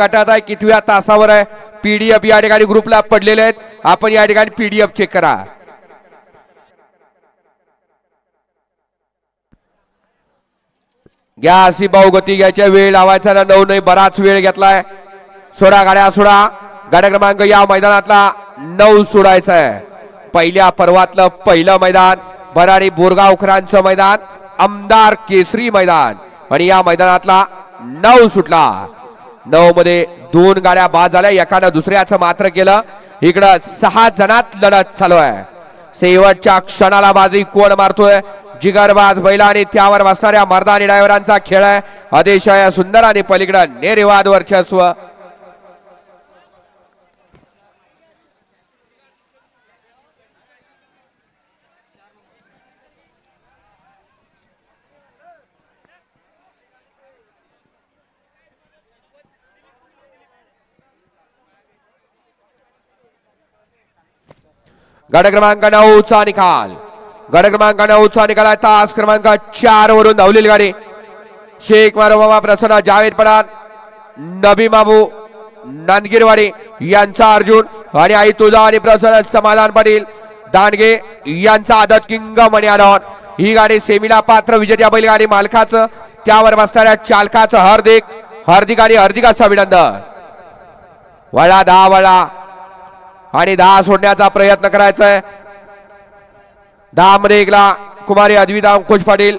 गटात आहे, कितव्या तासावर आहे. पीडीएफ या ठिकाणी ग्रुपला पडलेले आहेत. आपण या ठिकाणी पीडीएफ चेक करा. घ्या अशी भाऊगती घ्यायच्या. वेळ लावायचा ना 9 नाही, बराच वेळ घेतलाय. सोडा गाड्या सोडा. गाड्या क्रमांक या मैदानातला 9 सोडायचा आहे. पहिल्या पर्वातलं पहिलं मैदान भराडी बोरगावकरांचं मैदान, आमदार केसरी मैदान आणि या मैदानातला 9 सुटला. 9 मध्ये 2 गाड्या बाद झाल्या, एकानं दुसऱ्याचं मात्र केलं. इकडं 6 जणात लढत चालू आहे. शेवटच्या क्षणाला बाजी कोण मारतोय? जिगरबाज बैला आणि त्यावर बसणाऱ्या मर्दानी ड्रायव्हरांचा खेळ आहे. अतिशय सुंदर आणि पलीकडं निर्विवाद वर्चस्व. गट क्रमांक 9 चा निकाल. गट क्रमांक 9 चा निकाल आहे. तास क्रमांक 4 वरून धावलेली गाडी शेख मारोबाबा प्रसन्न, जावेद पठाण, नबी माबू नांदगिरवाडी यांचा अर्जुन आणि आई तुझा आणि प्रसन्न समाधान पाटील दांडगे यांचा आदत किंग मणी आडॉन. ही गाडी सेमीला पात्र विजेत्या बैलगाडी मालकाचं त्यावर बसणाऱ्या चालकाचं हार्दिक आणि हार्दिक अभिनंदन. वळा 10 वळा आणि 10 सोडण्याचा प्रयत्न करायचा आहे. 10 मध्ये एकला कुमारी अद्विता अंकुश पाटील,